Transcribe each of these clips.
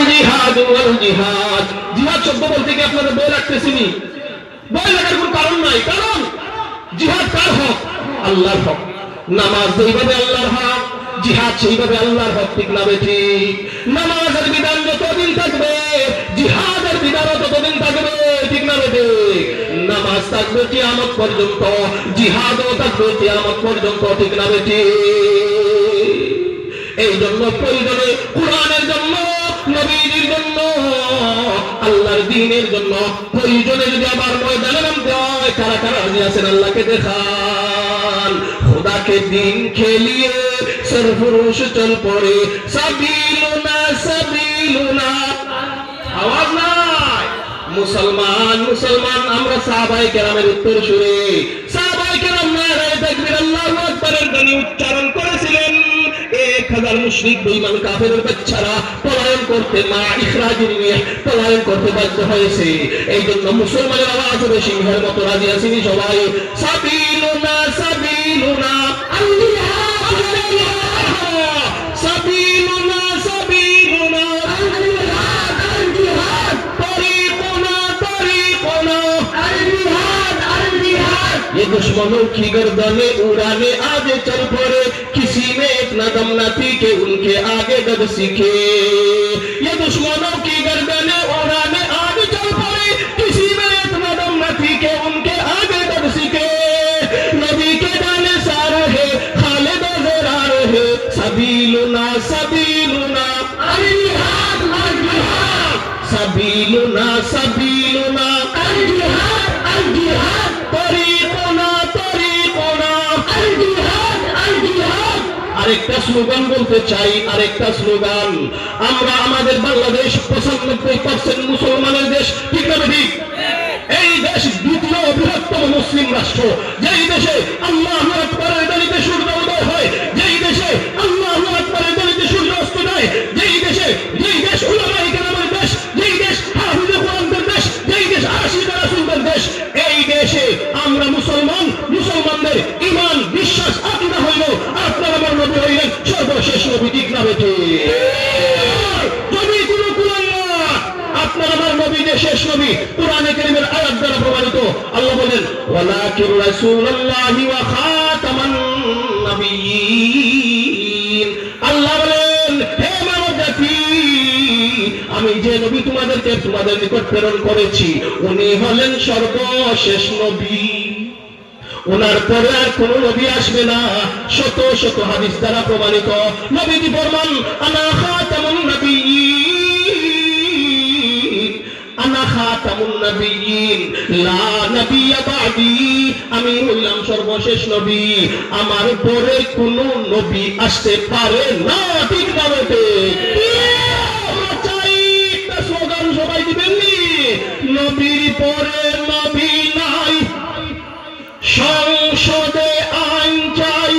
জিহাদ ওয়াল জিহাদ। জিহাদ শব্দ বলতে কি আপনারা বই রাখতেছিনি? বই লাগার কোনো কারণ নাই, কারণ জিহাদ কার হক? আল্লাহর হক। নামাজ যেইভাবে আল্লাহর হক, জিহাদ সেইভাবে আল্লাহর হক, ঠিক না বেঠিক? নামাজের বিধান যতদিন থাকবে জিহাদের বিধানও ততদিন থাকবে, ঠিক না বেঠিক? নামাজ থাকবে কিয়ামত পর্যন্ত, জিহাদও থাকবে কিয়ামত পর্যন্ত, ঠিক না বেঠিক? এই জন্য প্রয়োজনে কোরআনের জন্য, নবীর জন্য, আল্লাহর দ্বীনের জন্য প্রয়োজনে যদি আবার ময়দানে নামতে হয়, কারা কারা রাজি আছেন আল্লাহকে দেখান? খোদাকে দিন খেলিয়ে সরফরোশ চল পড়ে, সাবিলুনা সাবিলুনা। আওয়াজ নাই। মুসলমান মুসলমান আমরা সাহাবায়ে কেরামের উত্তর সুরে, সাহাবায়ে কেরাম নারায়ে তাকবীর আল্লাহু আকবারের ধ্বনি উচ্চারণ করেছিলেন। 1000 মুশরিক বেঈমান কাফেরের বাচ্চারা পলায়ন করতে, মা ইখরাজিন নিয়ে পলায়ন করতে বাধ্য হয়েছে। এই জন্য মুসলমানের আওয়াজ হবে সিংহের মতো। রাজি আছেন সবাই? সাবিলুনা সাবিলুনা সাবিলুনা সাবিলুনা তরিকুনা তরিকুনা। ये दुश्मनों की गर्दने उड़ाने आज चल पड़े, किसी में इतना दम न थी कि उनके आगे दब सीखे। ये दुश्मनों की गर्दने उड़ाने आज चल पड़े, किसी में इतना दम न थी कि उनके आगे दब सीखे। नबी के जाने सारे है खालिद ज़रा रहे, सबीलुना सबीलुना अल-जिहाद अल-जिहाद, सबीलुना सबीलुना अल-जिहाद अल-जिहाद, तरीकुना तरीकुना अल-जिहाद अल-जिहाद। আরেকটা স্লোগান বলতে চাই, আরেকটা স্লোগান। আমরা আমাদের বাংলাদেশ 95% মুসলমানের দেশ, ঠিক না ঠিক? এই দেশ দ্বিতীয় বৃহত্তম মুসলিম রাষ্ট্র, যেই দেশে আল্লাহু আকবারের ধ্বনিতে সূর্য উদয় হয়, যেই দেশে আল্লাহু আকবারের ধ্বনিতে সূর্য অস্ত যায়, যেই দেশ উলামায়ে কেরামের দেশ, যেই দেশ হাফিজে কোরআনের দেশ, যেই দেশ আশিকা রাসূলদের দেশ, এই দেশে আমরা মুসলমানদের ঈমান বিশ্বাস আকীদা হইল আপনার আমার নবী হইলেন সর্বশেষ নবী, ঠিক না বেঠিক? যদি কোনো কোরআন না, আপনার আমার নবী যে শেষ নবী, কোরআনে কারীমের আয়াত দ্বারা প্রমাণিত। আল্লাহ বলেন ওয়ালাকিন রাসূলুল্লাহি ওয়া খাতামান নবিয়্যিন। আল্লাহ বলেন হে মানব জাতি, আমি যে নবী তোমাদের নিকট প্রেরণ করেছি উনি হলেন সর্বশেষ নবী। ওনার পরে আর কোন নবী আসবে না। শত শত হাদিস দ্বারা প্রমাণিত। নবীজি ফরমান আনা খাতামুন নবিয়্যিন, আনা খাতামুন নবিয়্যিন লা নবিয়্যা বাদি। আমি হইলাম সর্বশেষ নবী, আমার পরে কোন নবী আসতে পারে না, ঠিক না বেঠিক? স্লোগান সবাই দিবেননি? নবীর পরে নবী নাই, সংসদে আইন চাই।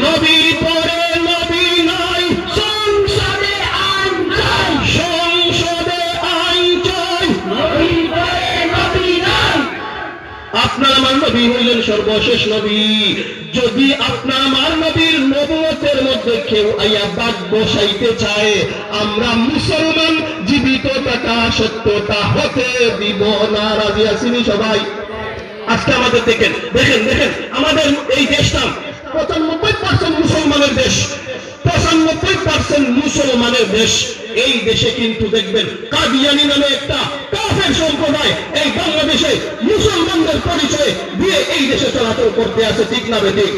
নবীর পরে নবী নাই, সংসদে আইন চাই, সংসদে আইন চাই। নবীর পরে নবী নাই। আপনার আমার নবী হইলেন সর্বশেষ নবী। যদি আপনার আমার নবীর নবুয়তের মধ্যে কেউ আইয়া বাদ বসাইতে চায়, আমরা মুসলমান জীবিত থাকা সত্যতা হতে দিব না। রাজি আছেন সবাই? আজকে আমাদের দেখেন আমাদের এই দেশটা 95% মুসলমানের দেশ, 95% মুসলমানের দেশ। এই দেশে কিন্তু দেখবেন কাদিয়ানি নামে একটা কাফের সম্প্রদায় এই বাংলাদেশে মুসলমানদের পরিচয় দিয়ে এই দেশে চলাচল করতে আছে, ঠিক না বেঠিক?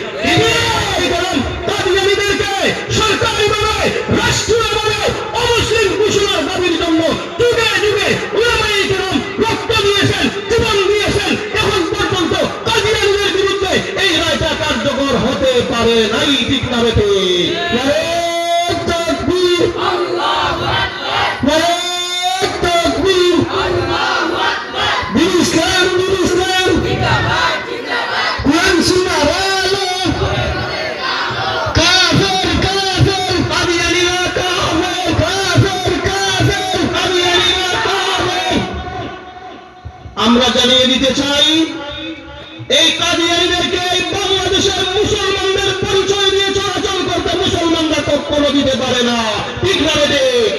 কাদিয়ানিদেরকে সরকারিভাবে রাষ্ট্রীয়ভাবে অমুসলিম ঘোষণার দাবির জন্য যুগে যুগে উলামায়ে কেরাম রক্ত দিয়েছেন, জীবন দিয়েছেন। এখন পর্যন্ত কাদিয়ানিদের বিরুদ্ধে এই রায়টা কার্যকর হতে পারে নাই, ঠিক না বেঠিক? আল্লাহু আকবার, আল্লাহু আকবার। দিন ইসলাম জিন্দাবাদ জিন্দাবাদ। কোরআন সুন্নাহ আলো কাফের কাফের কাদিয়ানিরা কাফের কাফের কাফের কাদিয়ানিরা কাফের। আমরা জানিয়ে দিতে চাই এই কাদিয়ানিদেরকে এই বাংলাদেশের মুসলমানদের পরিচয় দিয়ে চলাচল করতে মুসলমানরা কখনো দিতে পারে না, ঠিক না বেঠিক?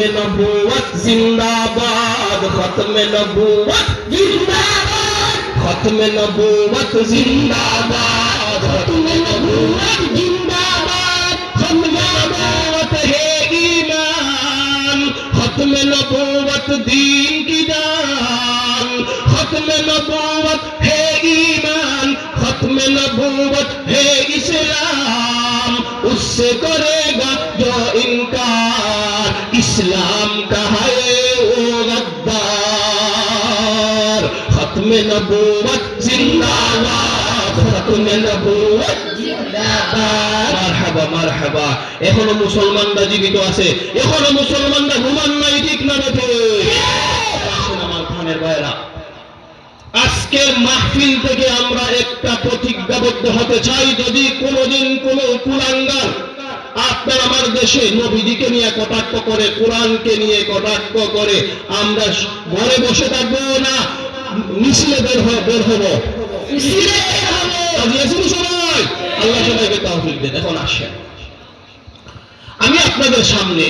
खत्म नबूवत जिंदाबाद, खत्म नबूवत जिंदाबाद, खत्म नबूवत जिंदाबाद, खत्म नबूवत जिंदाबाद, खत्म नबूवत है ईमान, खत्म नबूवत दीन की जान, खत्म नबूवत है ईमान, खत्म नबूवत है इस्लाम, उससे करेगा जो इनकार, इस्लाम का है वो गद्दार। खत्म नबूवत जिंदाबाद, खत्म नबूवत जिंदाबाद। মারহাবা মারহাবা। এখনো মুসলমানরা জীবিত আছে, এখনো মুসলমানরা ঘুমান নাই, ঠিক না বেঠে? আসেন আমার খানের ভাইরা, আজকের মাহফিল থেকে আমরা একটা প্রতিজ্ঞাবদ্ধ হতে চাই, যদি কোনোদিন কোনো কুলাঙ্গার আপনার আমার দেশে নবীজিকে নিয়ে কটাক্ষ করে, কোরআনকে নিয়ে কটাক্ষ করে, আমরা ঘরে বসে থাকবো না, মিছিলে বের হবো, মিছিলে বের হবো। সবাই আল্লাহ সবাইকে তৌফিক দেন। এখন আসেন, আমি আপনাদের সামনে